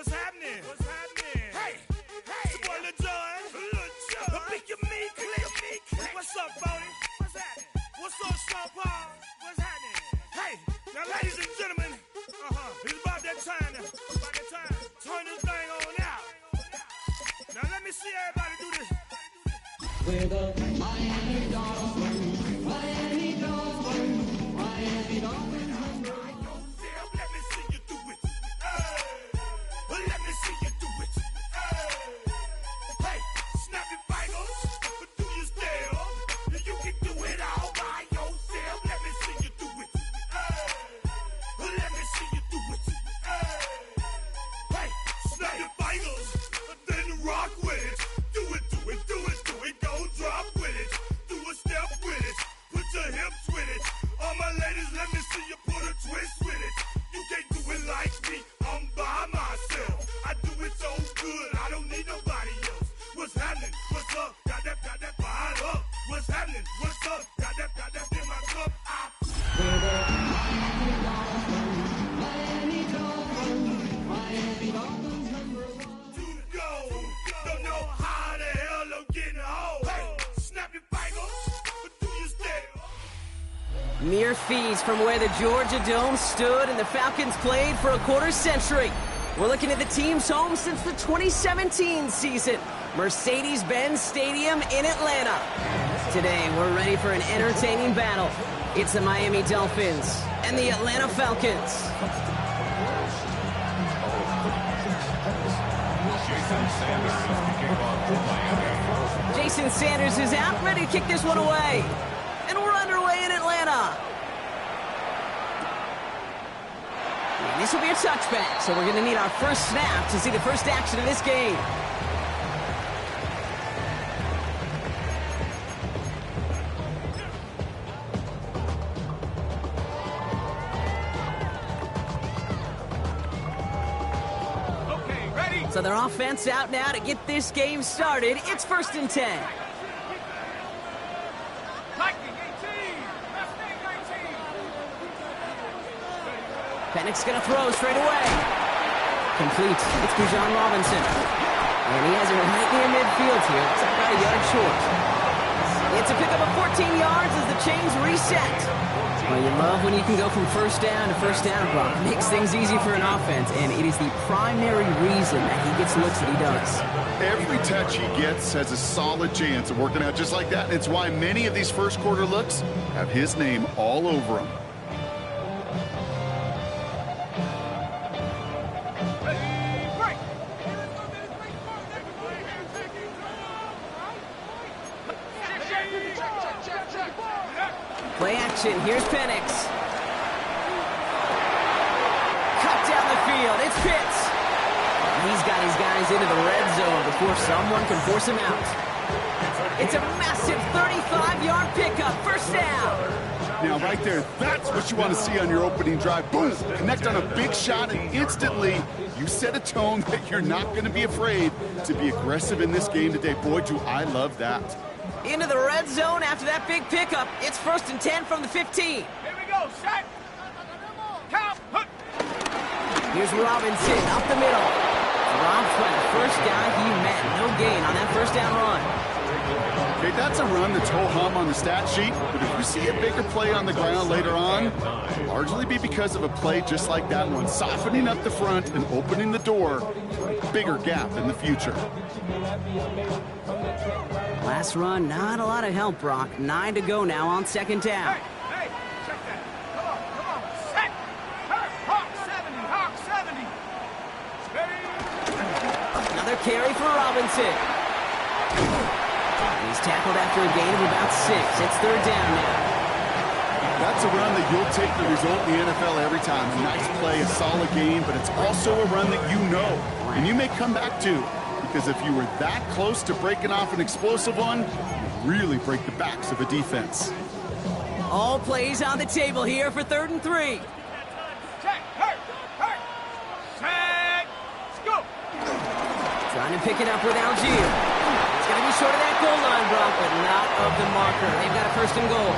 What's happening? What's happening? Hey, it's your boy Lil Jon. The Pick Your Meat Click. What's up, Bodie? What's happening? What's up, Sean Paul? What's happening? Hey, now ladies and gentlemen, it's about that time now. About that time. Turn this thing on out. Now let me see everybody do this. We're the Miami Dolphins. Miami Dolphins. Miami Dolphins. Let me see you do it. Let me see you do it. Hey, snap your fingers, do your step. You can do it all by yourself. Let me see you do it. Let me see you do it. Hey, snap your fingers, then rock with it. Do it, do it, do it, do it. Go drop with it. Do a step with it. Put your hips with it. All my ladies, let me see you put a twist with it. You can't do it like me, I'm by myself. I do it so good, I don't need nobody else. What's happening? What's up? Got that fire up. What's happening? What's up? Got that in my cup. We're the Miami Dolphins. Miami Dolphins. Miami Dolphins #1. To go. Don't know how the hell I'm getting home. Hey, snap your fingers, do your step. Mere fees from where the Georgia Dome stood and the Falcons played for a quarter century. We're looking at the team's home since the 2017 season, Mercedes-Benz Stadium in Atlanta. Today, we're ready for an entertaining battle. It's the Miami Dolphins and the Atlanta Falcons. Jason Sanders is out, ready to kick this one away. And we're underway in Atlanta. And this will be a touchback, so we're going to need our first snap to see the first action of this game. Okay, ready? So their offense out now to get this game started. It's 1st and 10. Penix gonna throw straight away. Complete. It's Bijan Robinson. And he has it right near midfield here. It's about a yard short. It's a pickup of 14 yards as the chains reset. Well, you love when you can go from first down to first down, Brock. Makes things easy for an offense, and it is the primary reason that he gets looks that he does. Every touch he gets has a solid chance of working out just like that. It's why many of these first quarter looks have his name all over them. Play action. Here's Penix. Cut down the field. It's Pitts. He's got his guys into the red zone before someone can force him out. It's a massive 35-yard pickup. First down. Now, right there, that's what you want to see on your opening drive. Boom! Connect on a big shot, and instantly you set a tone that you're not going to be afraid to be aggressive in this game today. Boy, do I love that. Into the red zone after that big pickup. It's 1st and 10 from the 15. Here we go, set. Count. Here's Robinson up the middle. Robbed by the first guy he met. No gain on that first down run. Okay, that's a run that's ho-hum on the stat sheet, but if you see a bigger play on the ground later on, it'll largely be because of a play just like that one, softening up the front and opening the door for a bigger gap in the future. Last run, not a lot of help, Brock. 9 to go now on 2nd down. Hey, check that. Come on, set. Hawk 70, Hawk 70. Steady. Another carry for Robinson. He's tackled after a gain of about 6. It's 3rd down now. That's a run that you'll take the result in the NFL every time. A nice play, a solid game, but it's also a run that you know, and you may come back to. Because if you were that close to breaking off an explosive one, you really break the backs of a defense. All plays on the table here for 3rd and 3. Check, hurt. Set, go. Trying to pick it up with Algier. It's going to be short of that goal line, Brock, but not of the marker. They've got a 1st and goal.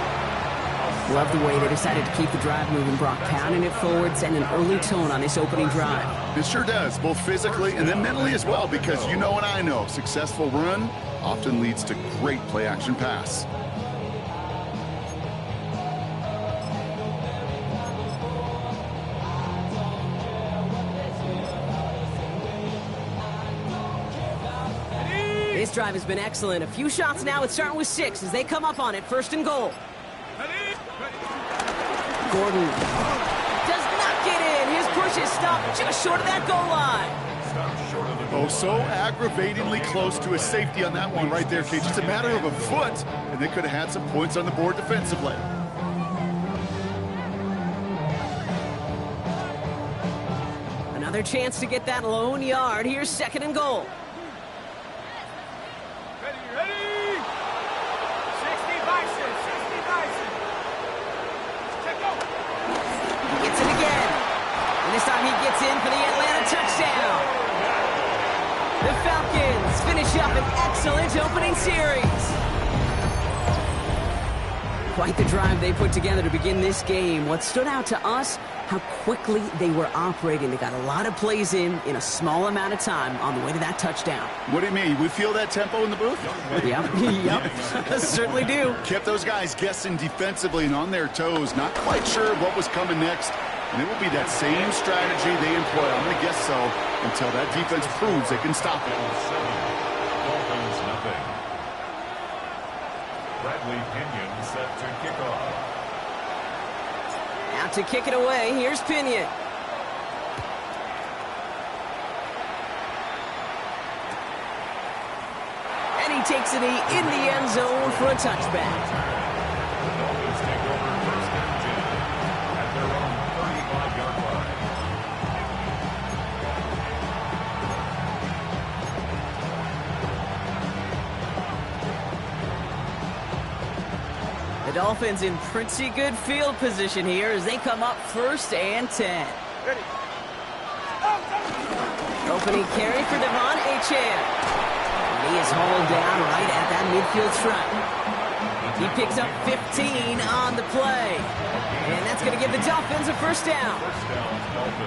Love the way they decided to keep the drive moving, Brock. Pounding it forward, setting an early tone on this opening drive. It sure does, both physically and then mentally as well, because you know and I know, successful run often leads to great play-action pass. This drive has been excellent. A few shots now. It's starting with 6 as they come up on it. 1st and goal. Gordon does not get in. His push is stopped just short of that goal line. Oh, so aggravatingly close to a safety on that one right there, Kate. Just a matter of a foot, and they could have had some points on the board defensively. Another chance to get that lone yard. Here's 2nd and goal. Ready? 60 Bison, 60 Bison. Check go. He gets it again. And this time he gets in for the Atlanta touchdown. The Falcons finish up an excellent opening series. Quite the drive they put together to begin this game. What stood out to us, how quickly they were operating. They got a lot of plays in a small amount of time on the way to that touchdown. What do you mean? We feel that tempo in the booth? Yep. Certainly do. Kept those guys guessing defensively and on their toes, not quite sure what was coming next. And it will be that same strategy they employ, I'm going to guess so, until that defense proves they can stop it. Dolphins nothing. Bradley Pinion set to kick off. Out to kick it away, here's Pinion. And he takes it in the end zone for a touchback. The Dolphins take over 1st and 10 at their own 35-yard line. The Dolphins in pretty good field position here as they come up 1st and 10. Ready. Opening carry for Devon Achane. And he is hauled down right at that midfield stripe. He picks up 15 on the play. And that's going to give the Dolphins a 1st down.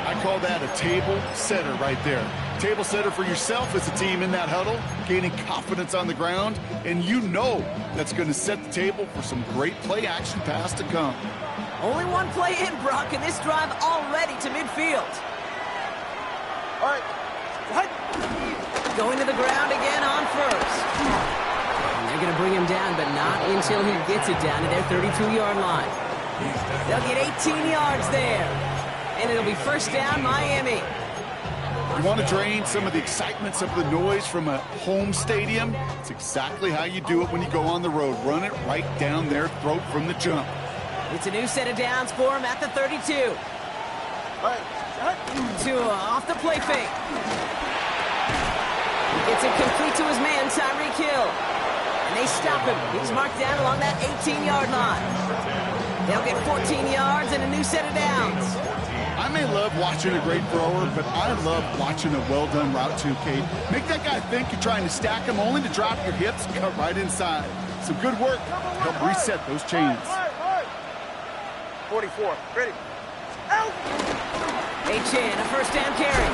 I call that a table setter right there. Table setter for yourself as a team in that huddle, gaining confidence on the ground, and you know that's going to set the table for some great play-action pass to come. Only one play in, Brock, and this drive already to midfield. All right. What? Going to the ground again on 1st. And they're going to bring him down, but not until he gets it down to their 32-yard line. They'll get 18 yards there. And it'll be 1st down, Miami. You want to drain some of the excitement, some of the noise from a home stadium? It's exactly how you do it when you go on the road. Run it right down their throat from the jump. It's a new set of downs for him at the 32. Off the play fake. He gets it complete to his man, Tyreek Hill. And they stop him. He's marked down along that 18-yard line. They'll get 14 yards and a new set of downs. I may love watching a great thrower, but I love watching a well-done route too, Kate. Make that guy think you're trying to stack him only to drop your hips and cut right inside. Some good work to help reset those chains. 44. Ready. Achane, a 1st down carry.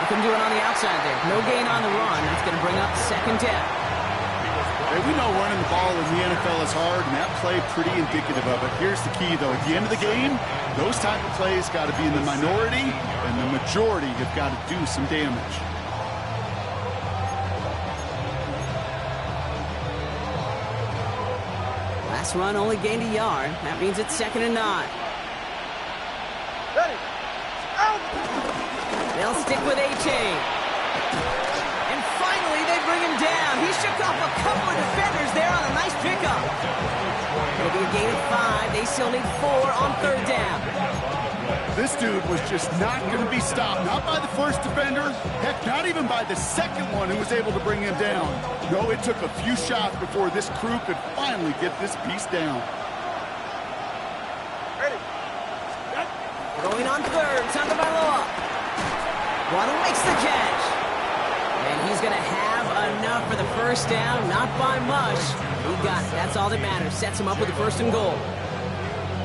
Nothing doing on the outside there. No gain on the run. That's going to bring up 2nd down. Hey, we know running the ball in the NFL is hard, and that play pretty indicative of it. Here's the key, though. At the end of the game, those type of plays got to be in the minority, and the majority have got to do some damage. Last run only gained a yard. That means it's 2nd and 9. Ready. They'll stick with Achane. And finally, they bring him down. He shook off a couple of defenders there on a nice pickup. It'll be a gain of 5. They still need 4 on 3rd down. This dude was just not going to be stopped. Not by the first defender. Heck, not even by the second one who was able to bring him down. No, it took a few shots before this crew could finally get this piece down. Ready. Going on 3rd, Tagovailoa. Waddle makes the catch. And he's going to have enough for the 1st down. Not by much. He got it. That's all that matters. Sets him up with the 1st and goal.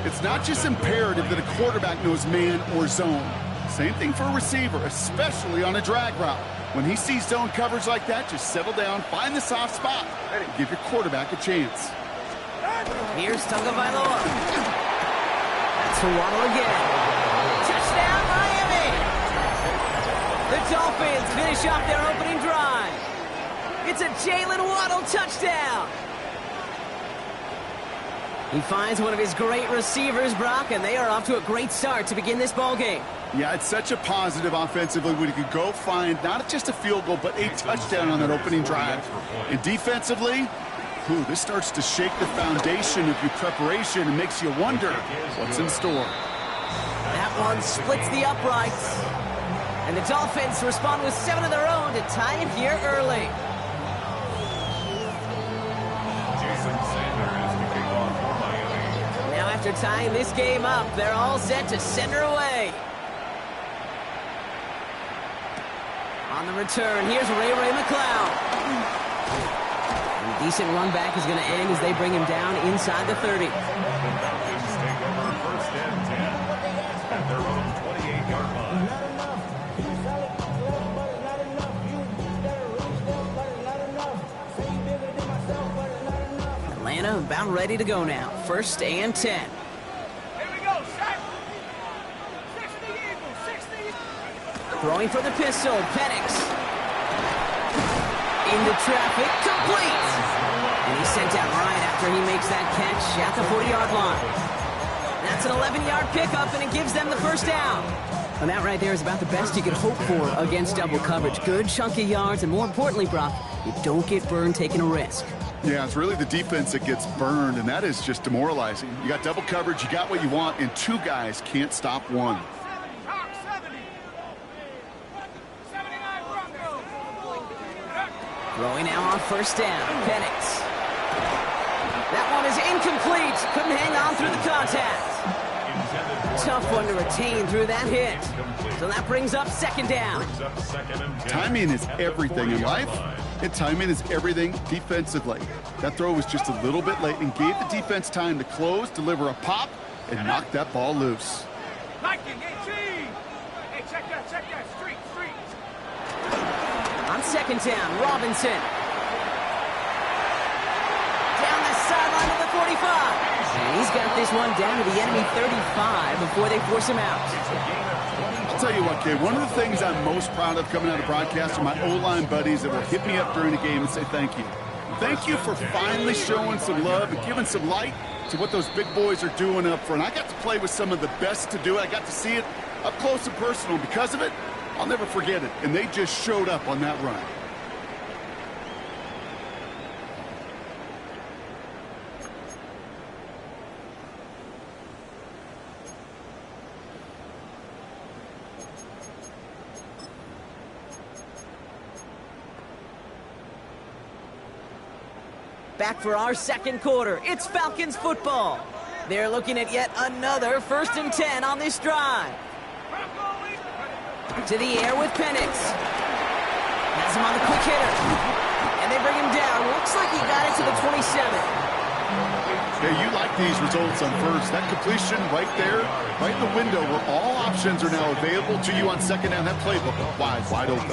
It's not just imperative that a quarterback knows man or zone. Same thing for a receiver, especially on a drag route. When he sees zone coverage like that, just settle down, find the soft spot, and give your quarterback a chance. Here's Tagovailoa. That's to Waddle again. Touchdown, Miami! The Dolphins finish off their opening drive. It's a Jalen Waddle touchdown. He finds one of his great receivers, Brock, and they are off to a great start to begin this ball game. Yeah, it's such a positive offensively when you could go find not just a field goal, but a touchdown on that opening drive. And defensively, this starts to shake the foundation of your preparation and makes you wonder what's in store. That one splits the uprights. And the Dolphins respond with 7 of their own to tie it here early. Jason Sanders to kick off for Miami. Now after tying this game up, they're all set to send her away. On the return, here's Ray McCloud. A decent run back is going to end as they bring him down inside the 30. The Falcons take over first and 10 at their own 28-yard line. Atlanta about ready to go now. First and 10. Here we go, set. 60 Eagles, 60. Throwing for the pistol, Penix. Into traffic, complete. And he's sent out right after he makes that catch at the 40-yard line. That's an 11-yard pickup, and it gives them the first down. And that right there is about the best you could hope for against double coverage. Good chunky yards, and more importantly, Brock, you don't get burned taking a risk. Yeah, it's really the defense that gets burned, and that is just demoralizing. You got double coverage, you got what you want, and 2 guys can't stop one. Top 70. 79 Broncos. Throwing now on first down, Penix. That one is incomplete. Couldn't hang on through the contact. Tough one to retain through that hit. So that brings up second down. Timing is everything in life, and timing is everything defensively. That throw was just a little bit late and gave the defense time to close, deliver a pop, and knock that ball loose. Liking, hey, check that, street. On second down, Robinson. Down the sideline of the 45. And he's got this one down to the enemy 35 before they force him out. I'll tell you what, Kay, one of the things I'm most proud of coming out of broadcast are my O-line buddies that will hit me up during the game and say thank you. Thank you for finally showing some love and giving some light to what those big boys are doing up front. I got to play with some of the best to do it. I got to see it up close and personal. Because of it, I'll never forget it. And they just showed up on that run. Back for our second quarter. It's Falcons football. They're looking at yet another first and 10 on this drive. To the air with Penix. Has him on the quick hitter. And they bring him down. Looks like he got it to the 27. Yeah, you like these results on first. That completion right there, right in the window where all options are now available to you on second down. That playbook wide open.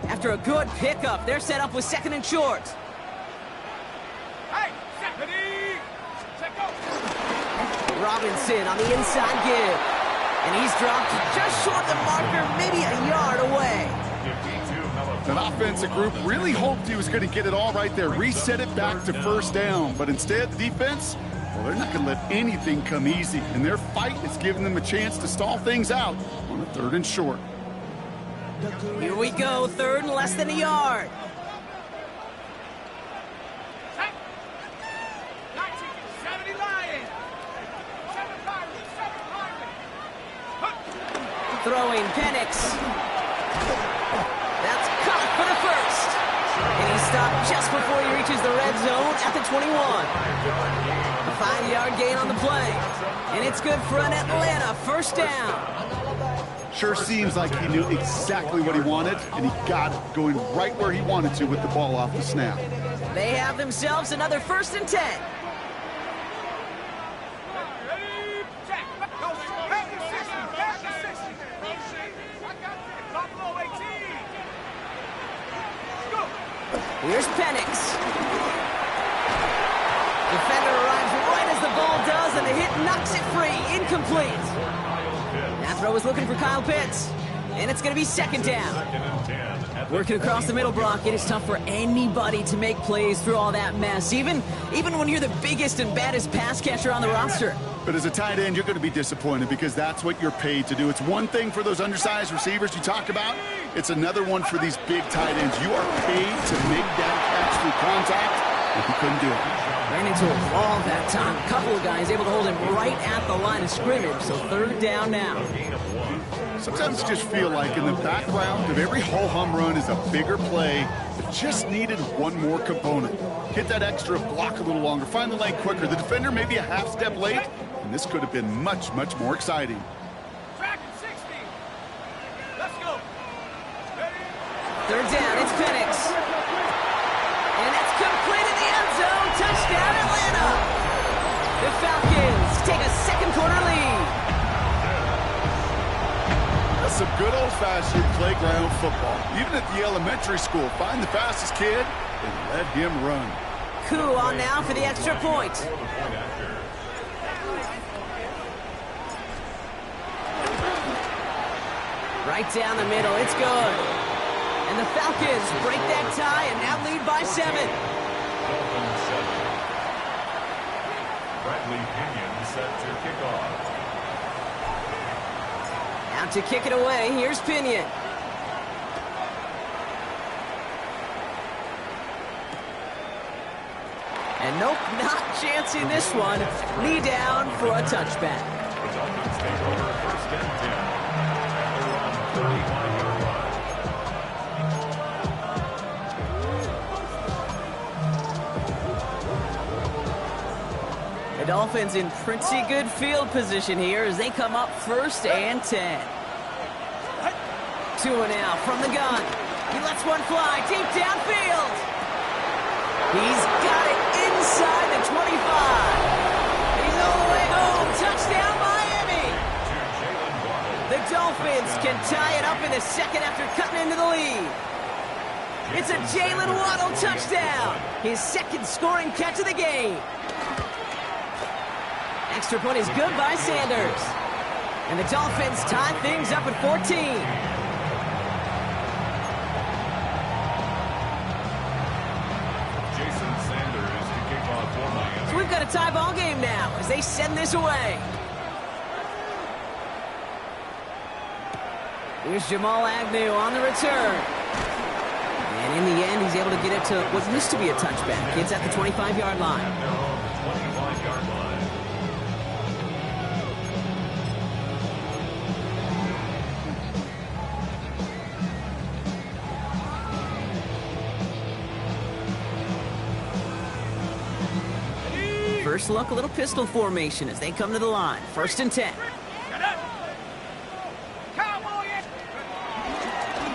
After a good pickup, they're set up with second and short. Hey, Stephanie! Check out. Robinson on the inside give. And he's dropped just short of the marker, maybe a yard away. That offensive group really hoped he was going to get it all right there, reset it back to first down. But instead, the defense, well, they're not going to let anything come easy. And their fight is giving them a chance to stall things out on a third and short. Here we go, third and less than a yard. Set. 1970 Lions. 7 Pirates, 7 Pirates. Throwing Penix. That's caught for the first. And he stopped just before he reaches the red zone at the 21. A 5-yard gain on the play. And it's good for an Atlanta first down. Sure seems like he knew exactly what he wanted, and he got it, going right where he wanted to with the ball off the snap. They have themselves another 1st and 10. Here's Penix. Defender arrives right as the ball does, and the hit knocks it free. Incomplete. That throw was looking for Kyle Pitts. And it's going to be 2nd down. Working across the middle, Brock, it is tough for anybody to make plays through all that mess, even when you're the biggest and baddest pass catcher on the roster. But as a tight end, you're going to be disappointed because that's what you're paid to do. It's one thing for those undersized receivers you talked about. It's another one for these big tight ends. You are paid to make that catch through contact, and he couldn't do it. Ran into a wall that time. A couple of guys able to hold him right at the line of scrimmage, so 3rd down now. Sometimes you just feel like in the background of every ho-hum run is a bigger play that just needed one more component. Hit that extra block a little longer, find the lane quicker. The defender may be a half step late, and this could have been much, much more exciting. Track 60. Let's go. 3rd down, it's Penix. And it's complete in the end zone. Touchdown, Atlanta. The Falcons take a 2nd quarter lead. That's some good old-fashioned playground football. Even at the elementary school, find the fastest kid and let him run. Koo on now for the extra point. Right down the middle, it's good. And the Falcons break that tie and now lead by 7. Bradley Pinion set to kick off. Out to kick it away, here's Pinion. And nope, not chancing this one. Knee down for a touchback. The Dolphins take over 1st and 10. They're on the 35-yard line. The Dolphins in pretty good field position here as they come up 1st and 10. 2 now from the gun. He lets one fly deep downfield. He's got it inside the 25. He's all the way home. Touchdown, Miami. The Dolphins can tie it up in the 2nd after cutting into the lead. It's a Jalen Waddle touchdown. His 2nd scoring catch of the game. Extra point is good by Sanders. And the Dolphins tie things up at 14. So we've got a tie ball game now as they send this away. Here's Jamal Agnew on the return. And in the end, he's able to get it to what used to be a touchback. It's at the 25-yard line. They're on the 25-yard line. First look, a little pistol formation as they come to the line. 1st and 10.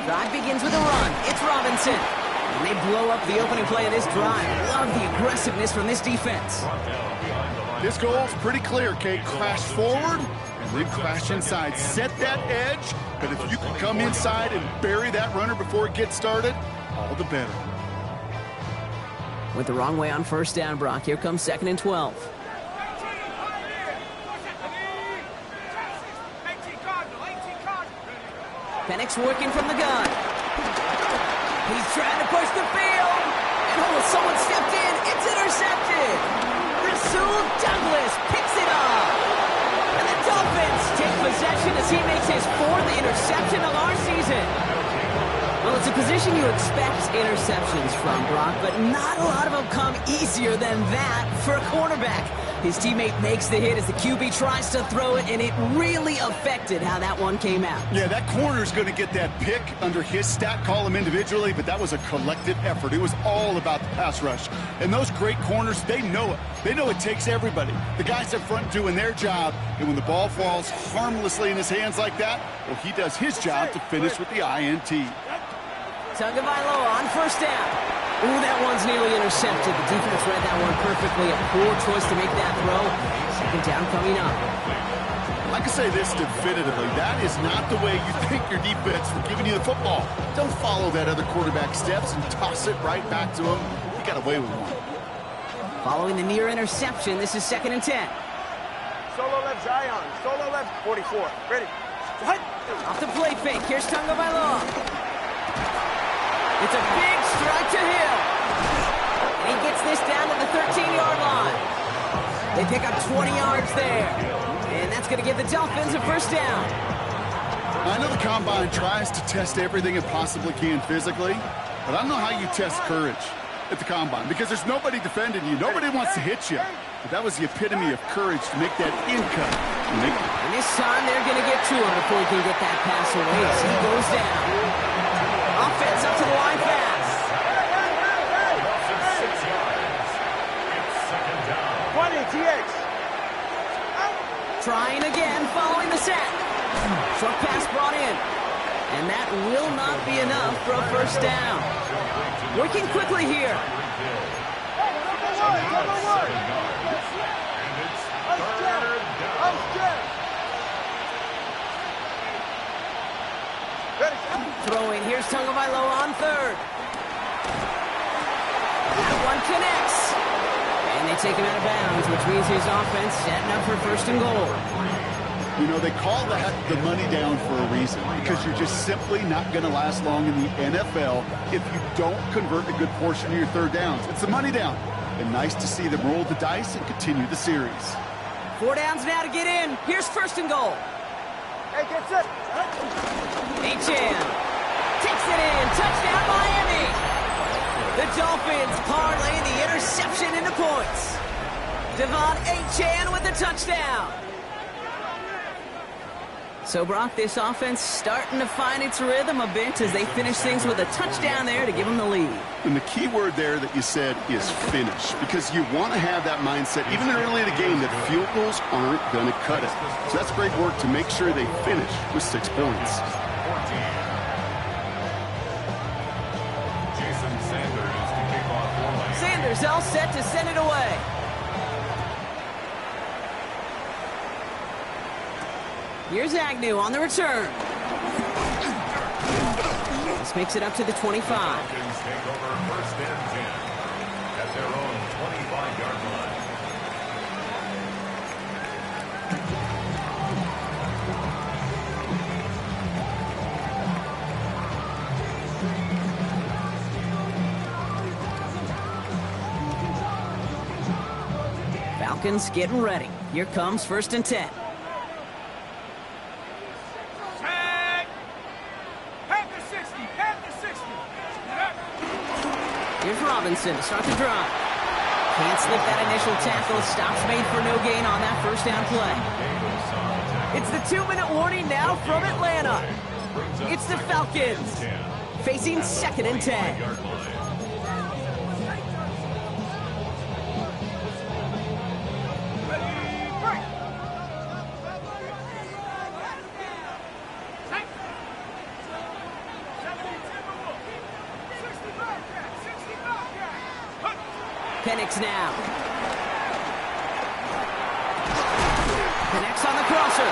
Drive begins with a run. It's Robinson. And they blow up the opening play of this drive. Love the aggressiveness from this defense. This goal is pretty clear, Kate. Crash forward and then crash inside. Set that edge, but if you can come inside and bury that runner before it gets started, all the better. Went the wrong way on 1st down, Brock. Here comes 2nd and 12. Penix working from the gun. He's trying to push the field. And oh, someone stepped in. It's intercepted. Rasul Douglas picks it up. And the Dolphins take possession as he makes his 4th interception of our season. Well, it's a position you expect interceptions from, Brock, but not a lot of them come easier than that for a cornerback. His teammate makes the hit as the QB tries to throw it, and it really affected how that one came out. Yeah, that corner's going to get that pick under his stat column individually, but that was a collective effort. It was all about the pass rush. And those great corners, they know it. They know it takes everybody. The guys up front doing their job, and when the ball falls harmlessly in his hands like that, well, he does his job to finish with the INT. Tagovailoa on first down. Ooh, that one's nearly intercepted. The defense read that one perfectly. A poor choice to make that throw. Second down coming up. I can say this definitively. That is not the way you thank your defense for giving you the football. Don't follow that other quarterback steps and toss it right back to him. He got away with one. Following the near interception, this is 2nd and 10. Solo left Zion. Solo left 44. Ready. Off the play fake. Here's Tagovailoa. It's a big strike to Hill. And he gets this down to the 13-yard line. They pick up 20 yards there. And that's going to give the Dolphins a first down. I know the Combine tries to test everything it possibly can physically, but I don't know how you test courage at the Combine because there's nobody defending you. Nobody wants to hit you. But that was the epitome of courage to make that in cut. And this time they're going to get to him before he can get that pass away as he goes down. Offense up to the line pass. 6 yards. It's second down. 20, TX. Trying again following the sack. Short pass brought in. And that will not be enough for a first down. Working quickly here. Throwing, here's Tagovailoa on third. That one connects. And they take him out of bounds, which means his offense setting up for first and goal. You know, they call that the money down for a reason because you're just simply not going to last long in the NFL if you don't convert a good portion of your third downs. It's the money down. And nice to see them roll the dice and continue the series. 4 downs now to get in. Here's first and goal. Hey, get set. Achane takes it in. Touchdown, Miami. The Dolphins parlaying the interception into points. Devon Achane with the touchdown. So, Brock, this offense starting to find its rhythm a bit as they finish things with a touchdown there to give them the lead. And the key word there that you said is finish, because you want to have that mindset, even early in the game, that field goals aren't going to cut it. So that's great work to make sure they finish with 6 points. Jason Sanders to kick off for Miami. Sanders all set to send it away. Here's Agnew on the return. This makes it up to the 25. Falcons take over first and 10 at their own 25-yard line. Falcons getting ready. Here comes first and 10. Here's Robinson to start the drive. Can't slip that initial tackle. Stops made for no gain on that first down play. It's the 2-minute warning now from Atlanta. It's the Falcons facing 2nd and 10. Penix now. Penix on the crosser.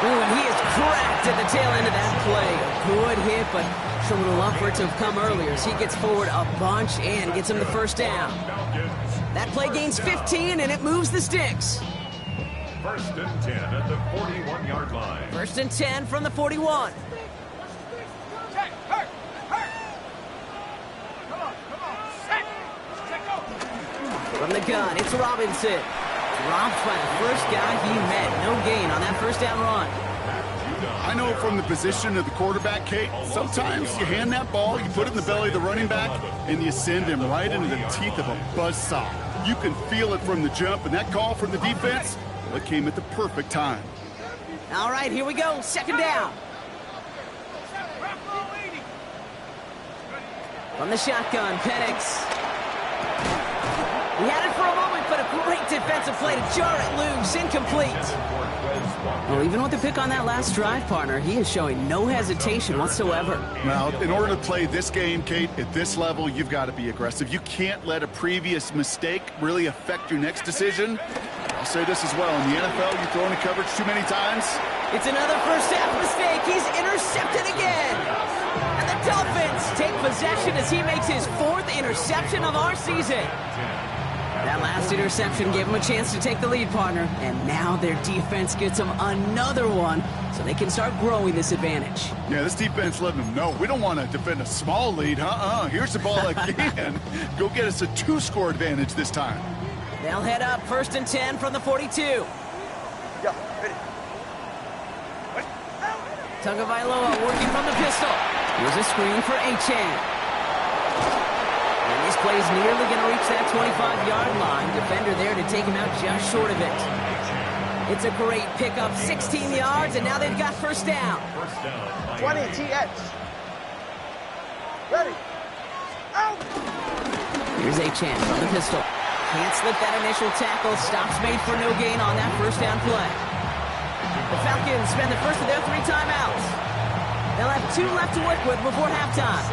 Ooh, and he is cracked at the tail end of that play. A good hit, but sure would have loved for it to have come earlier as he gets forward a bunch and gets him the first down. That play gains 15, and it moves the sticks. First and 10 at the 41-yard line. First and 10 from the 41. From the gun, it's Robinson. Dropped by the first guy he met. No gain on that first down run. I know from the position of the quarterback, Kate, sometimes you hand that ball, you put it in the belly of the running back, and you send him right into the teeth of a buzzsaw. You can feel it from the jump, and that call from the defense, well, it came at the perfect time. All right, here we go. Second down. From the shotgun, Penix. He had it for a moment, but a great defensive play to jar it loose. Incomplete. Well, even with the pick on that last drive, partner, he is showing no hesitation whatsoever. Now, in order to play this game, Kate, at this level, you've got to be aggressive. You can't let a previous mistake really affect your next decision. I'll say this as well. In the NFL, you throw into coverage too many times. It's another first half mistake. He's intercepted again. And the Dolphins take possession as he makes his 4th interception of our season. That last interception gave him a chance to take the lead, partner. And now their defense gets them another one so they can start growing this advantage. Yeah, this defense letting them know we don't want to defend a small lead. Here's the ball again. Go get us a 2-score advantage this time. They'll head up 1st and 10 from the 42. Yeah, ready. Tagovailoa working from the pistol. Here's a screen for Achane. And this play is nearly going to reach that 25-yard line. Defender there to take him out just short of it. It's a great pickup, 16 yards, and now they've got first down. 20 TX. Ready. Out. Here's Achane from the pistol. Can't slip that initial tackle. Stops made for no gain on that first down play. The Falcons spend the first of their 3 timeouts. They'll have 2 left to work with before halftime.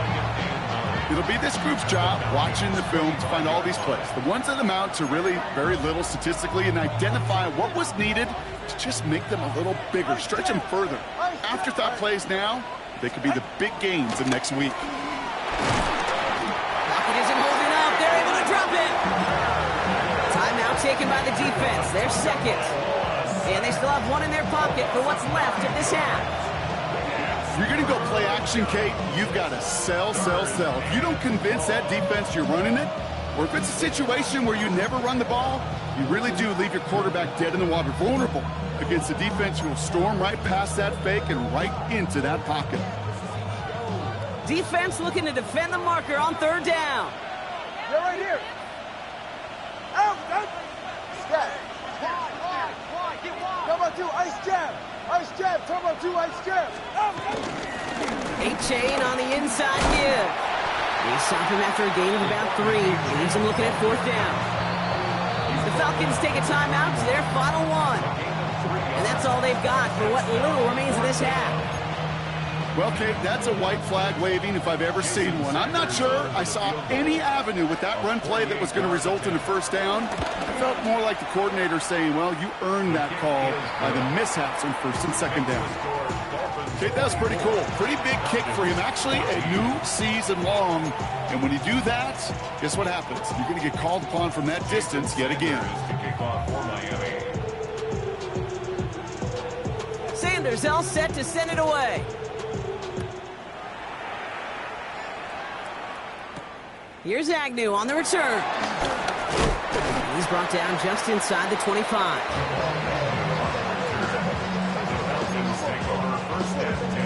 It'll be this group's job watching the film to find all these plays. The ones that amount to really very little statistically and identify what was needed to just make them a little bigger, stretch them further. Afterthought plays now, they could be the big gains of next week. Lockett isn't holding up. They're able to drop it. Timeout taken by the defense. Their second. And they still have 1 in their pocket for what's left of this half. If you're going to go play action, Kate, you've got to sell, sell, sell. If you don't convince that defense you're running it, or if it's a situation where you never run the ball, you really do leave your quarterback dead in the water, vulnerable against a defense who will storm right past that fake and right into that pocket. Defense looking to defend the marker on 3rd down. You're right here. Out. Step. Turbo 2, ice jab. Ice jab. Turbo 2, ice jab. Achane on the inside give. They stop him after a gain of about 3. Leaves him looking at 4th down. The Falcons take a timeout to their final 1. And that's all they've got for what little remains of this half. Well, Kate, that's a white flag waving if I've ever seen one. I'm not sure I saw any avenue with that run play that was going to result in a first down. It felt more like the coordinator saying, well, you earned that call by the mishaps on 1st and 2nd down. Kate, that was pretty cool. Pretty big kick for him. Actually, a new season long. And when you do that, guess what happens? You're going to get called upon from that distance yet again. Sanders all set to send it away. Here's Agnew on the return. He's brought down just inside the 25. First and 10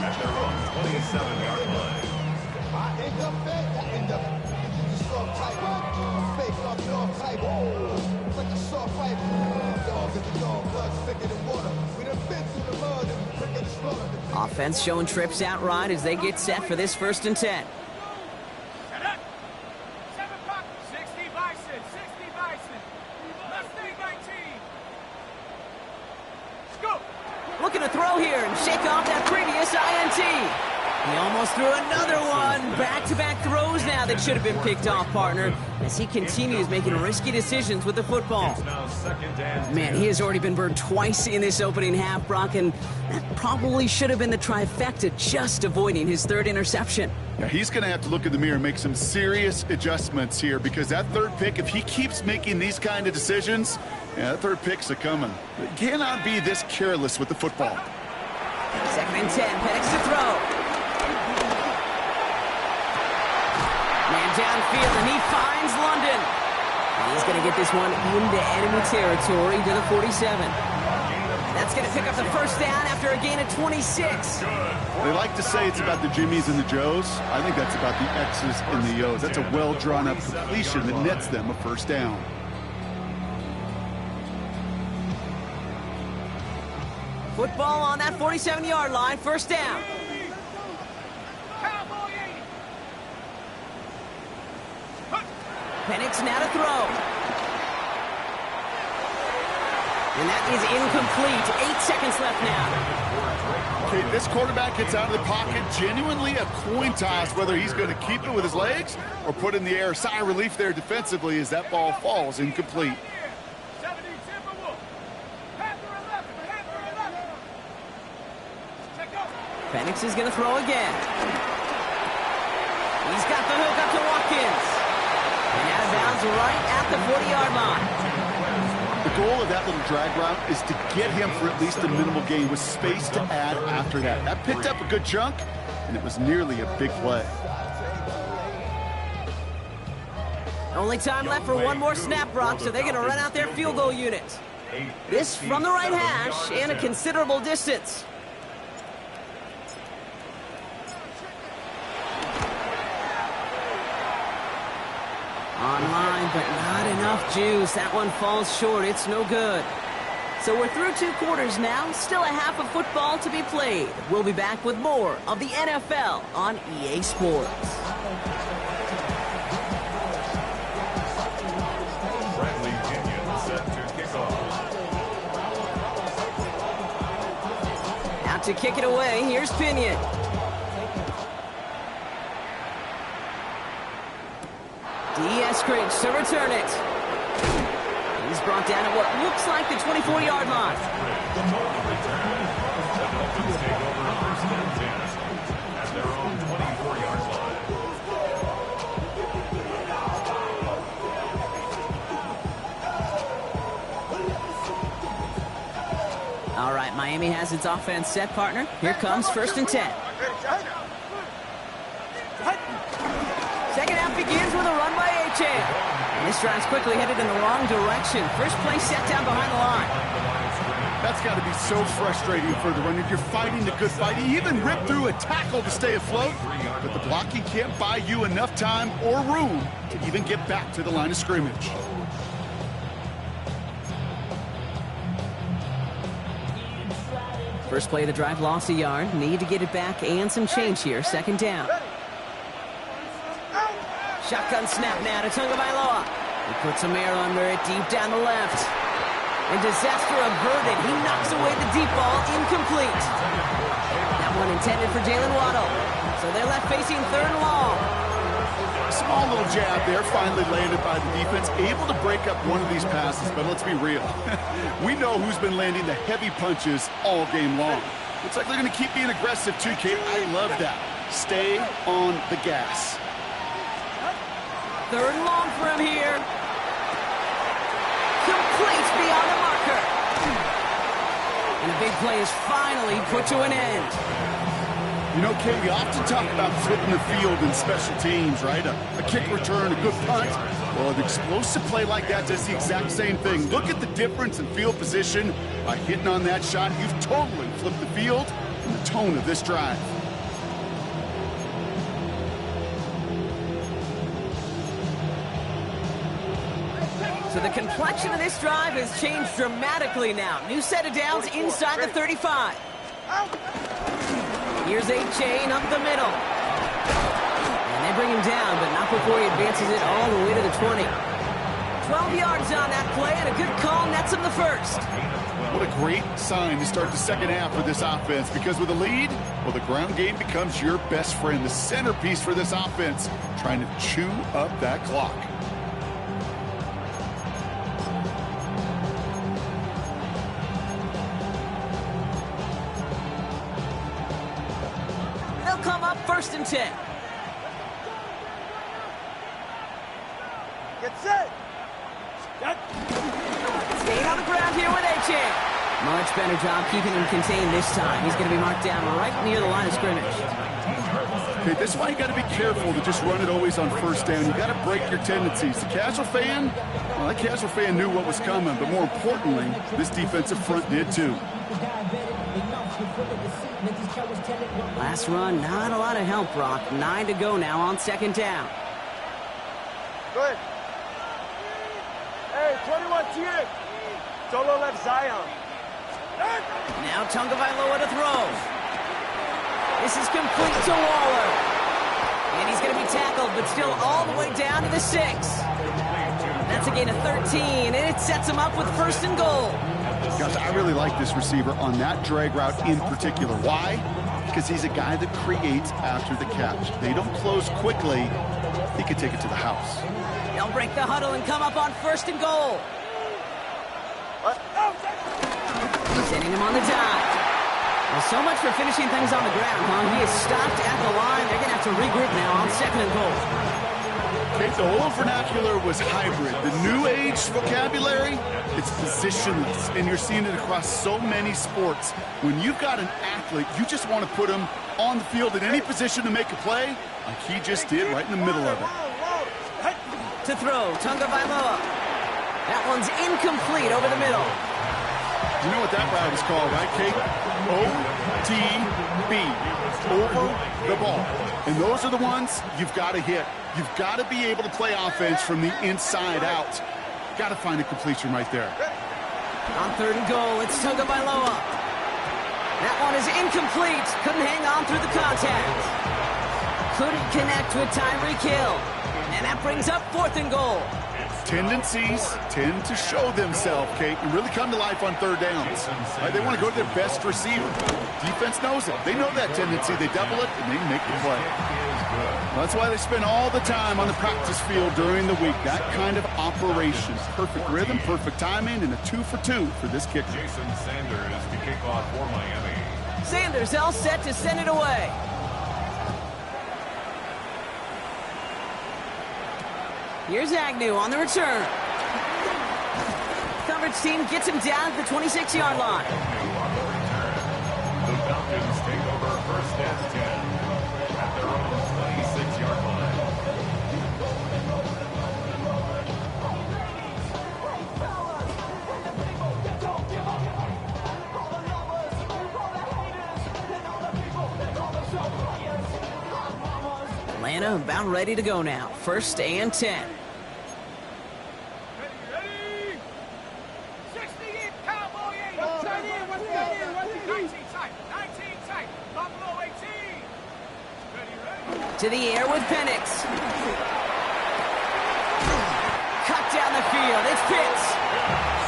at their own 27-yard line. Offense showing trips out right as they get set for this 1st and 10. Looking to throw here and shake off that previous INT. He almost threw another one. Back-to-back throws now that should have been picked off, partner, as he continues making risky decisions with the football. Man, he has already been burned twice in this opening half, Brock, and that probably should have been the trifecta, just avoiding his 3rd interception. Yeah, he's going to have to look in the mirror and make some serious adjustments here because that 3rd pick, if he keeps making these kind of decisions, yeah, that 3rd pick's a-coming. He cannot be this careless with the football. 2nd and 10, Penix to throw. Man downfield, and he finds London. And he's going to get this one into enemy territory to the 47. That That's going to pick up the first down after a gain of 26. They like to say it's about the Jimmies and the Joes. I think that's about the X's and the O's. That's a well-drawn-up completion that nets them a first down. Football on that 47-yard line, first down. Penix now to throw. And that is incomplete. 8 seconds left now. Okay, this quarterback gets out of the pocket, genuinely a coin toss whether he's going to keep it with his legs or put in the air. Sigh of relief there defensively as that ball falls incomplete. Penix is going to throw again. He's got the hook up to Watkins. And out of bounds right at the 40-yard line. The goal of that little drag route is to get him for at least a minimal gain with space to add after that. That picked up a good chunk, and it was nearly a big play. Only time left for one more snap, Brock, so they're going to run out their field goal unit. This from the right hash and a considerable distance. Online, but not enough juice. That one falls short. It's no good. So we're through 2 quarters now. Still a half of football to be played. We'll be back with more of the NFL on EA Sports. Bradley Pinion set to kick off. Out to kick it away. Here's Pinion. Eskridge to return it. He's brought down at what looks like the 24-yard line. The Dolphins take over first and 10 at their own 24-yard line. All right, Miami has its offense set, partner. Here comes first and 10. Second half begins with a run by Achane. And this drive's quickly headed in the wrong direction. First play set down behind the line. That's got to be so frustrating for the runner. You're fighting the good fight. He even ripped through a tackle to stay afloat, but the blocking can't buy you enough time or room to even get back to the line of scrimmage. First play of the drive lost a yard. Need to get it back and some change here. Second down. Shotgun snap now to Tagovailoa. He puts some air under it deep down the left. And disaster averted. He knocks away the deep ball. Incomplete. That one intended for Jalen Waddle. So they're left facing third and long. Small little jab there, finally landed by the defense. Able to break up one of these passes, but let's be real. We know who's been landing the heavy punches all game long. Looks like they're going to keep being aggressive too, Kate. I love that. Stay on the gas. Third and long for him here. Complete beyond the marker. And a big play is finally put to an end. You know, Kate, we often talk about flipping the field in special teams, right? A kick return, a good punt. Well, an explosive play like that does the exact same thing. Look at the difference in field position. By hitting on that shot, you've totally flipped the field and the tone of this drive. So the complexion of this drive has changed dramatically now. New set of downs inside the 35. Here's Achane up the middle. And they bring him down, but not before he advances it all the way to the 20. 12 yards on that play, and a good call nets him the first. What a great sign to start the second half for this offense, because with a lead, well, the ground game becomes your best friend, the centerpiece for this offense, trying to chew up that clock. Come up first and 10. Get set. Staying on the ground here with Achane. Much better job keeping him contained this time. He's going to be marked down right near the line of scrimmage. Okay, this is why you got to be careful to just run it always on first down. You got to break your tendencies. The casual fan, well, that casual fan knew what was coming, but more importantly, this defensive front did too. Last run, not a lot of help, Brock. 9 to go now on second down. Good. Hey, 21 TX. Solo left Zion. Now Tagovailoa to throw. This is complete to Waller. And he's going to be tackled, but still all the way down to the 6. That's a gain of 13, and it sets him up with first and goal. Gosh, I really like this receiver on that drag route in particular. Why? Because he's a guy that creates after the catch. They don't close quickly. He could take it to the house. They'll break the huddle and come up on first and goal. Sending him on the dive. Well, so much for finishing things on the ground, huh? He is stopped at the line. They're going to have to regroup now on second and goal. Okay, the old vernacular was hybrid. The new age vocabulary, it's positionless. And you're seeing it across so many sports. When you've got an athlete, you just want to put him on the field in any position to make a play, like he just did right in the middle of it. To throw, Tagovailoa. That one's incomplete over the middle. You know what that route is called, right, Kate? OTB, over the ball. And those are the ones you've got to hit. You've got to be able to play offense from the inside out. Got to find a completion right there. On third and goal, it's Tagovailoa. That one is incomplete. Couldn't hang on through the contact. Couldn't connect with Tyreek Hill. And that brings up fourth and goal. Tendencies tend to show themselves, Kate, and really come to life on third downs. Right? They want to go to their best receiver. Defense knows it. They know that tendency. They double it, and they make the play. That's why they spend all the time on the practice field during the week. That kind of operation. Perfect rhythm, perfect timing, and a 2 for 2 for this kicker. Jason Sanders to kick off for Miami. Sanders all set to send it away. Here's Agnew on the return. Coverage team gets him down at the 26-yard line. The Falcons take over first and 10 at their own 26-yard line. Atlanta about ready to go now. First and 10. To the air with Penix. Cut down the field. It's Pitts.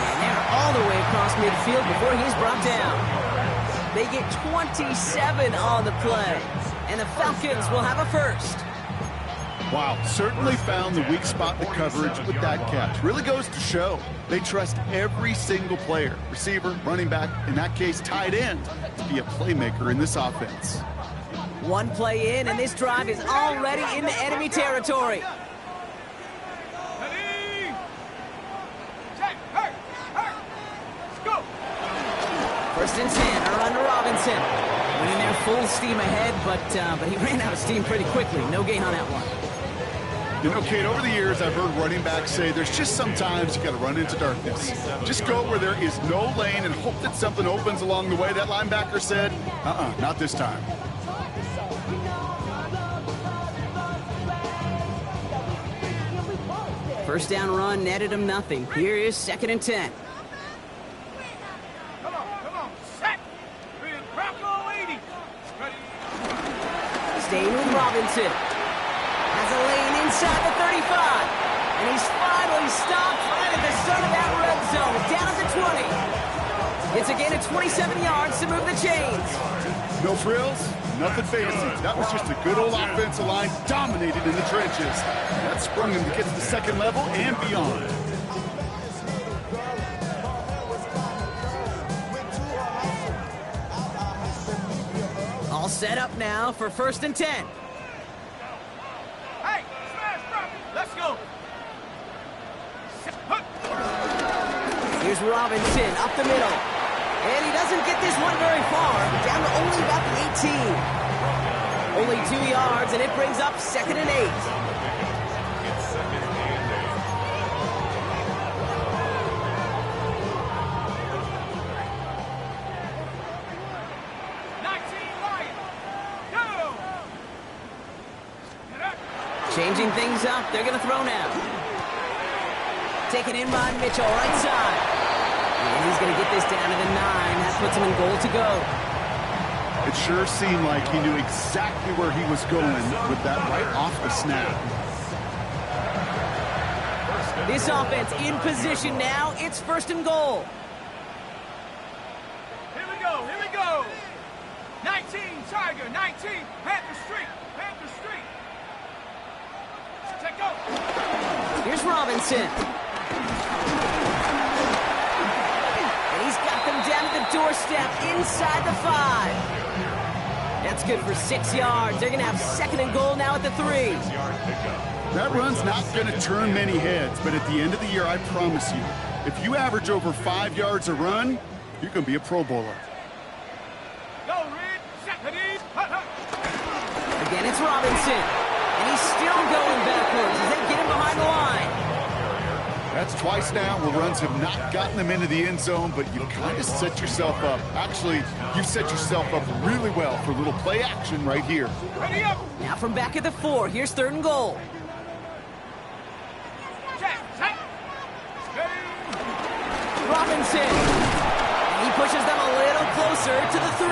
And they're all the way across midfield before he's brought down. They get 27 on the play. And the Falcons will have a first. Wow, certainly found the weak spot in the coverage with that catch. Really goes to show they trust every single player, receiver, running back, in that case tight end, to be a playmaker in this offense. One play in, and this drive is already into enemy territory. First and 10, are under Robinson. Went in there full steam ahead, but he ran out of steam pretty quickly. No gain on that one. You know, Kate, over the years, I've heard running backs say there's just sometimes you got to run into darkness. Just go where there is no lane and hope that something opens along the way. That linebacker said, not this time. First down run netted him nothing. Here is second and 10. Come on, set. Bravo 80. Staying with Robinson. Has a lane inside the 35. And he's finally stopped right at the start of that red zone. Down at the 20. It's a gain of 27 yards to move the chains. No frills, nothing fancy. That was just a good old offensive line dominated in the trenches. That sprung him to get to the second level and beyond. All set up now for first and 10. Hey, smash, bro. Let's go. Here's Robinson up the middle. And he doesn't get this one very far. Down to only about the 18. Only 2 yards, and it brings up 2nd and 8. It's 2nd and 8. Changing things up, they're going to throw now. Taken in by Mitchell, right side. And he's going to get this down to the 9. That puts him in goal to go. It sure seemed like he knew exactly where he was going with that right off the snap. This offense in position now. It's 1st and goal. Here we go, here we go. 19, Tiger, 19, Panther Street, Panther Street. Check go. Here's Robinson. And he's got them down to the doorstep inside the 5. That's good for 6 yards. They're going to have 2nd and goal now at the 3. 6-yard pickup. That run's not going to turn many heads, but at the end of the year, I promise you, if you average over 5 yards a run, you're going to be a Pro Bowler. Go, Reed. Set the knees. Hut, hut. Again, it's Robinson. And he's still going backwards as they get him behind the line. That's twice now where runs have not gotten them into the end zone, but you kind of set yourself up. Actually, you set yourself up really well for a little play action right here. Ready up. Now from back at the 4, here's 3rd and goal. Check, check. Ready. Robinson. And he pushes them a little closer to the 3.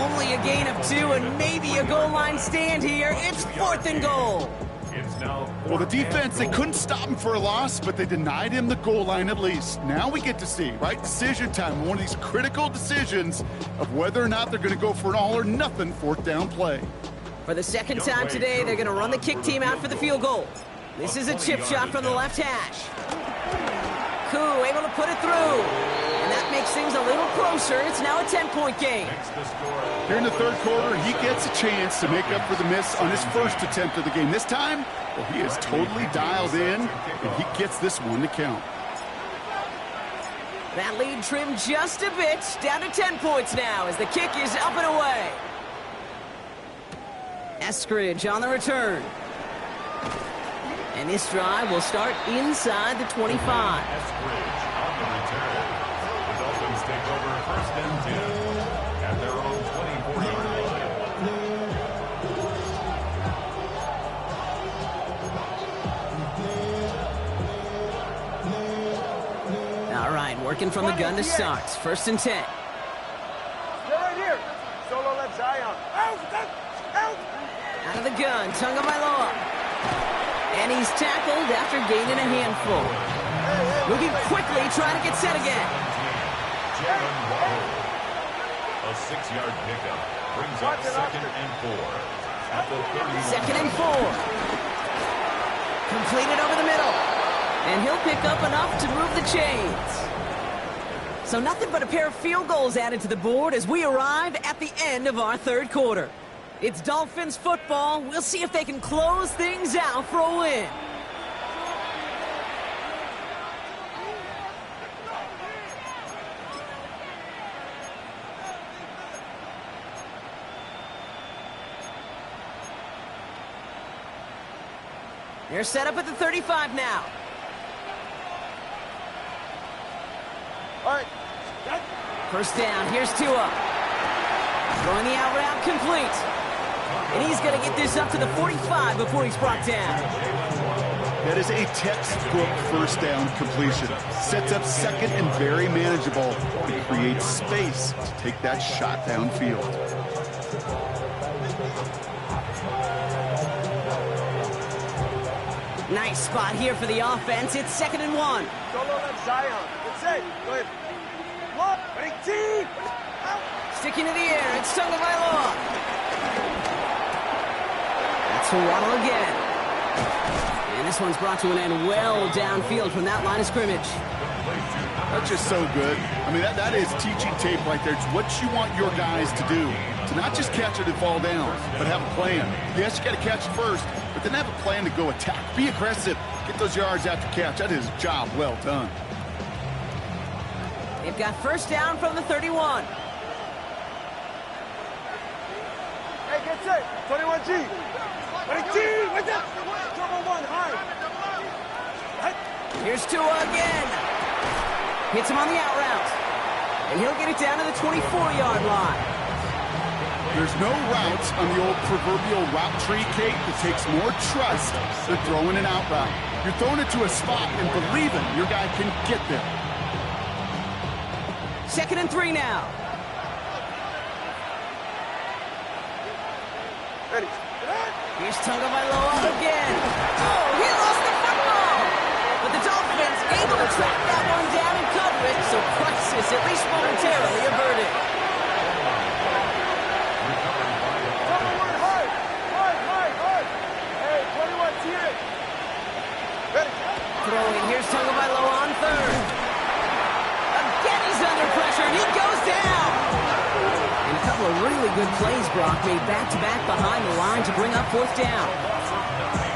Only a gain of 2 and maybe a goal line stand here. It's 4th and goal. It's now Well, the defense, they couldn't stop him for a loss, but they denied him the goal line at least. Now we get to see, right? Decision time, one of these critical decisions of whether or not they're going to go for an all-or-nothing 4th down play. For the 2nd time today, they're going to run the kick team out for the field goal. This is a chip shot from the left hash. Koo able to put it through. And that makes things a little closer. It's now a 10-point game. makes the score. Here in the 3rd quarter, he gets a chance to make up for the miss on his 1st attempt of the game. This time, well, he is totally dialed in, and he gets this one to count. That lead trimmed just a bit, down to 10 points now as the kick is up and away. Eskridge on the return. And this drive will start inside the 25. Eskridge on the return. The Dolphins take over 1st and 10 at their own 24-yard line. All right, working from the gun to start. 1st and 10. Stay right here. Solo left Zion. Out, out. Out of the gun, Tagovailoa. And he's tackled after gaining a handful. Moving quickly, trying to get set again. Jalen Waddle. A 6-yard pickup brings up 2nd and 4 at the 31. 2nd and 4. Completed over the middle. And he'll pick up enough to move the chains. So nothing but a pair of field goals added to the board as we arrive at the end of our 3rd quarter. It's Dolphins football. We'll see if they can close things out for a win. They're set up at the 35 now. All right. 1st down, here's Tua. Throwing the out route complete. And he's going to get this up to the 45 before he's brought down. That is a textbook 1st down completion. Sets up 2nd and very manageable. It creates space to take that shot downfield. Nice spot here for the offense. It's 2nd and 1. Solo left Zion. That's it. Go ahead. Look, 18. Out. Sticking to the air, it's Tagovailoa. That's to Waddle again. And this one's brought to an end well downfield from that line of scrimmage. That's just so good. I mean, that is teaching tape right there. It's what you want your guys to do. To not just catch it and fall down, but have a plan. Yes, you got to catch it first, but then have a plan to go attack. Be aggressive. Get those yards after catch. That is a job well done. They've got 1st down from the 31. Hey, That's it. 21G. 20G. With that. Double one. High. Here's Tua again. Hits him on the out route. And he'll get it down to the 24-yard line. There's no route on the old proverbial route tree, Kate, that takes more trust than throwing an out route. You're throwing it to a spot and believing your guy can get there. 2nd and 3 now. Ready. Here's Tagovailoa again. Oh, he lost the football. But the Dolphins able to track that one down and cover it, so crisis at least momentarily averted. Double one. High. Hey, 21 TN. Ready. Throwing, here's Tagovailoa on 3rd. Again, he's under pressure, and he goes down. And a couple of really good plays, Brock, made back-to-back behind the line to bring up 4th down.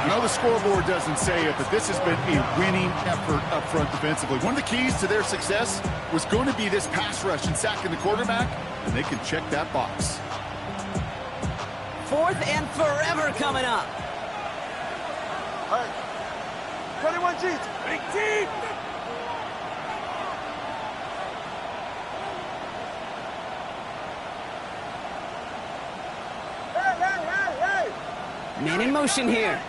I know the scoreboard doesn't say it, but this has been a winning effort up front defensively. One of the keys to their success was going to be this pass rush and sacking the quarterback, and they can check that box. 4th and forever coming up. High. 21G. Big team. Hey. Man in motion here.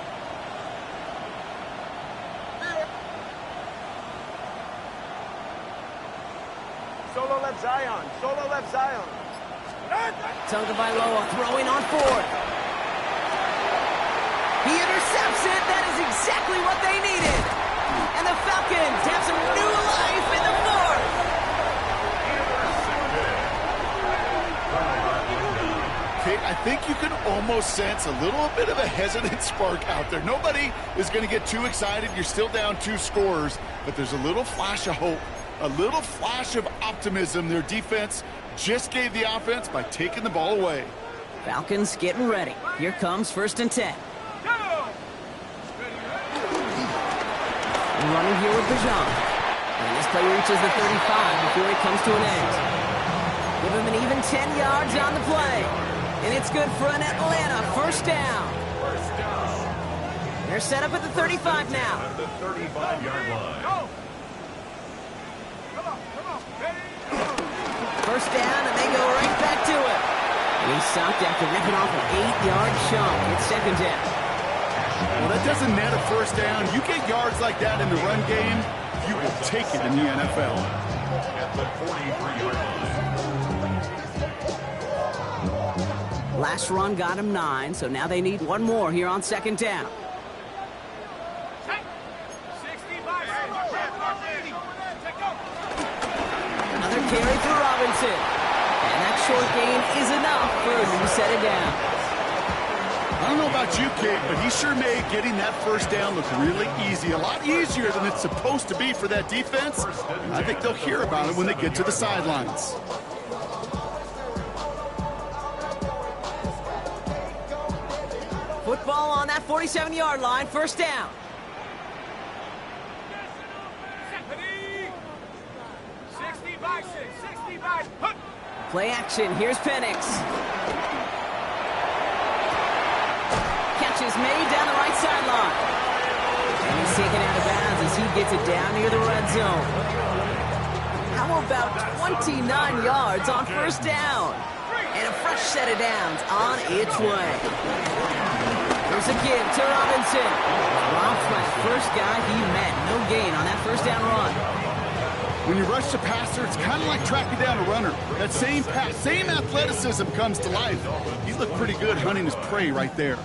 Solo left Zion. Tagovailoa throwing on 4th. He intercepts it. That is exactly what they needed. And the Falcons have some new life in the 4th. Kate, I think you can almost sense a little bit of a hesitant spark out there. Nobody is going to get too excited. You're still down 2 scores, but there's a little flash of hope, a little flash of optimism. Their defense just gave the offense by taking the ball away. Falcons getting ready. Here comes 1st and 10. Running here with Bijan. And this play reaches the 35 before it comes to an end. Give him an even 10 yards on the play. And it's good for an Atlanta 1st down. They're set up at the 35 now. At the 35-yard line. 1st down, and they go right back to it. And he's stopped after ripping off an 8-yard chunk. It's 2nd down. Well, that doesn't net a 1st down. You get yards like that in the run game, you will take it in the NFL. At the 43-yard line. Last run got him 9, so now they need one more here on 2nd down. Another carry for Robinson. And that short gain is enough for him to set it down. I don't know about you, Kate, but he sure made getting that 1st down look really easy. A lot easier than it's supposed to be for that defense. I think they'll hear about it when they get to the sidelines. Football on that 47-yard line, 1st down. Play action, here's Penix. Catch is made down the right sideline. And he's taken out of bounds as he gets it down near the red zone. How about 29 yards on 1st down? And a fresh set of downs on its way. There's a give to Robinson. Drops by the 1st guy he met. No gain on that 1st down run. When you rush the passer, it's kind of like tracking down a runner. That same pass, same athleticism comes to life. He looked pretty good hunting his prey right there.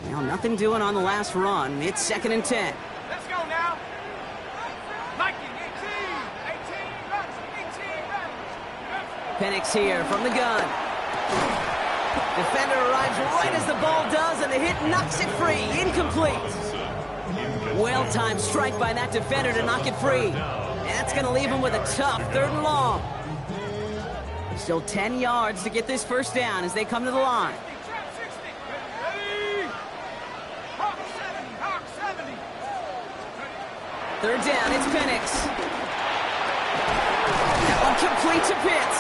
Now, nothing doing on the last run. It's 2nd and 10. Let's go now. Lightning, 18 runs, 18 runs. Penix here from the gun. Defender arrives right as the ball does, and the hit knocks it free. Incomplete. Well-timed strike by that defender to knock it free. And that's going to leave him with a tough 3rd and long. Still 10 yards to get this 1st down as they come to the line. 3rd down, it's Penix. That one complete to Pitts.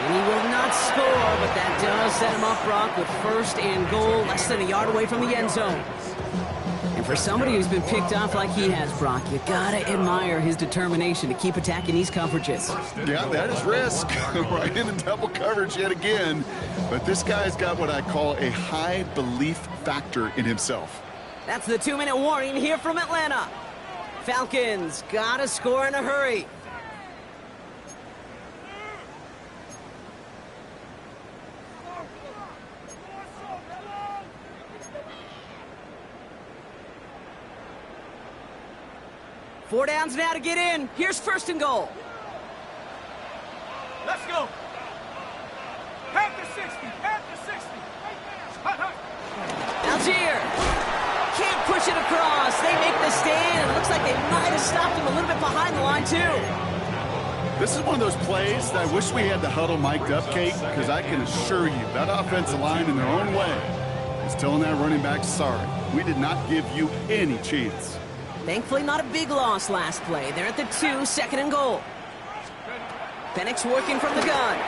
And he will not score, but that does set him up, Brock, with first and goal, less than a yard away from the end zone. And for somebody who's been picked off like he has, Brock, you gotta admire his determination to keep attacking these coverages. Yeah, that is risk. Right into double coverage yet again. But this guy's got what I call a high belief factor in himself. That's the 2-minute warning here from Atlanta. Falcons gotta score in a hurry. Four downs now to get in. Here's first and goal. Let's go. Half the 60. Half the 60. Algier can't push it across. They make the stand, and it looks like they might have stopped him a little bit behind the line, too. This is one of those plays that I wish we had the huddle mic'd up, Kate, because I can assure you that offensive line in their own way is telling that running back, sorry, we did not give you any chance. Thankfully, not a big loss last play. They're at the 2, second and goal. Penix working from the gun.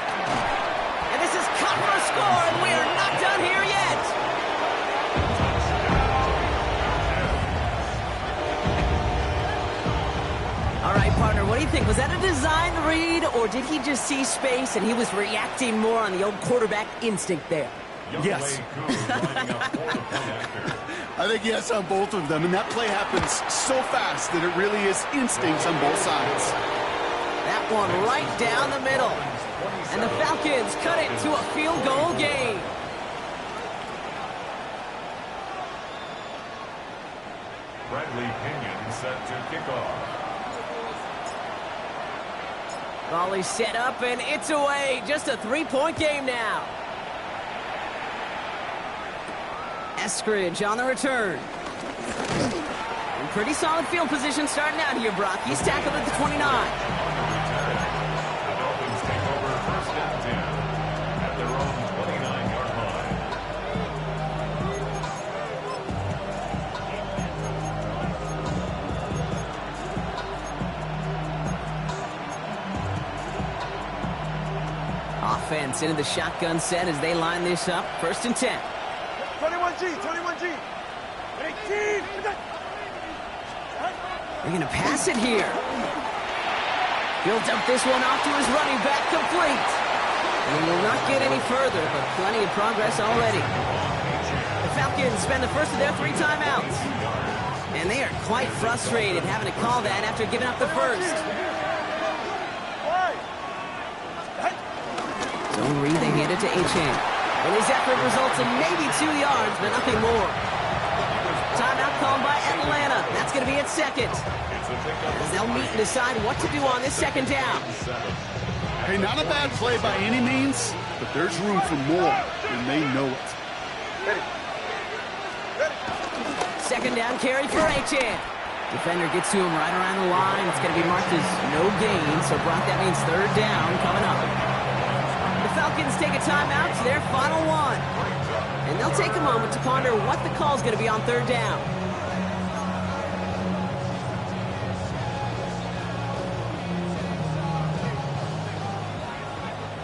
And this is caught for a score, and we are not done here yet. All right, partner, what do you think? Was that a design read, or did he just see space and he was reacting more on the old quarterback instinct there? Yes. I think yes on both of them, and that play happens so fast that it really is instincts on both sides. That one right down the middle. And the Falcons cut it to a field goal game. Bradley Pinion set to kick off. Volley set up, and it's away. Just a 3-point game now. Eskridge on the return. And pretty solid field position starting out here, Brock. He's tackled at the 29. The Dolphins take over first and 10 at their own 29-yard line. Offense into the shotgun set as they line this up. First and 10. 21G. 21G. 18. They're going to pass it here. He'll dump this one off to his running back, complete. And he will not get any further, but plenty of progress already. The Falcons spend the first of their 3 timeouts. And they are quite frustrated having to call that after giving up the first. Zone read, they hand it to Achane. And his effort results in maybe 2 yards, but nothing more. Timeout called by Atlanta. That's going to be its second. As they'll meet and decide what to do on this second down. Hey, not a bad play by any means, but there's room for more, and they know it. Second down carry for Achane. Defender gets to him right around the line. It's going to be marked as no gain, so Brock, that means third down coming up. The Falcons take a timeout to their final one. And they'll take a moment to ponder what the call is going to be on third down.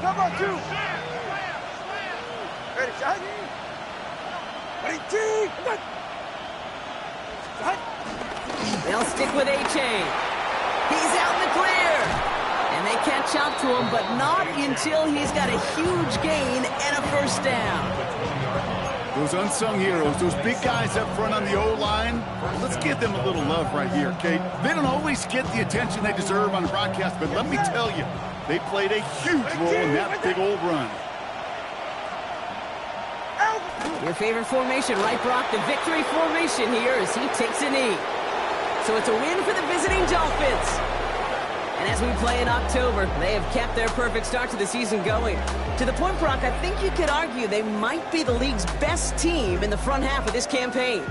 Come on, 2. Ready, shot. Ready, G. They'll stick with Achane. He's out in the clear. And they catch up to him, but not until he's got a huge gain and a first down. Those unsung heroes, those big guys up front on the O-line, let's give them a little love right here, Kate. They don't always get the attention they deserve on broadcast, but let me tell you, they played a huge role in that big old run. Your favorite formation, right, Brock? The victory formation here as he takes a knee. So it's a win for the visiting Dolphins. And as we play in October, they have kept their perfect start to the season going. To the point, Brock, I think you could argue they might be the league's best team in the front half of this campaign.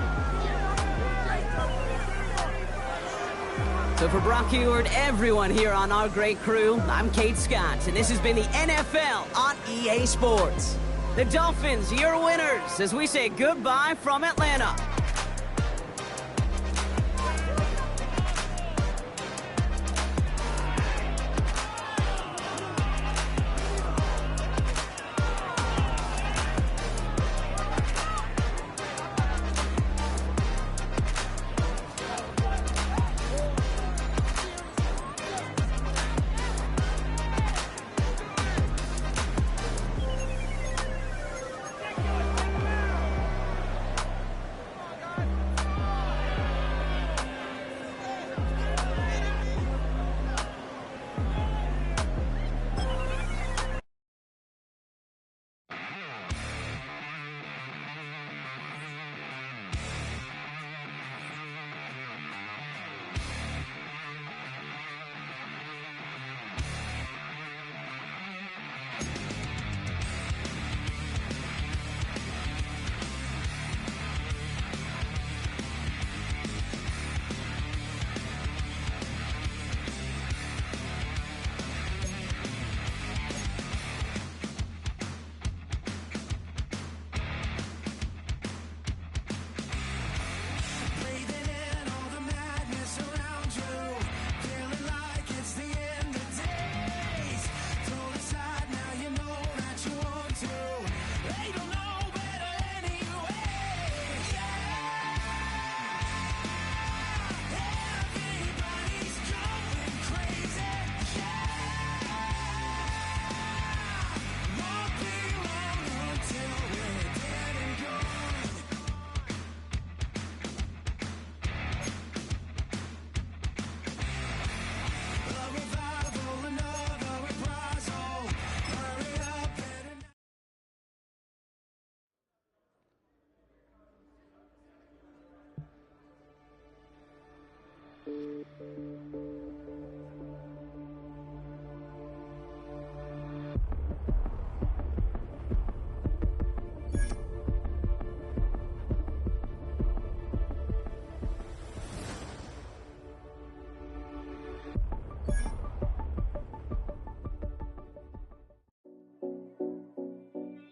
So for Brock Huard, everyone here on our great crew, I'm Kate Scott, and this has been the NFL on EA Sports. The Dolphins, your winners, as we say goodbye from Atlanta.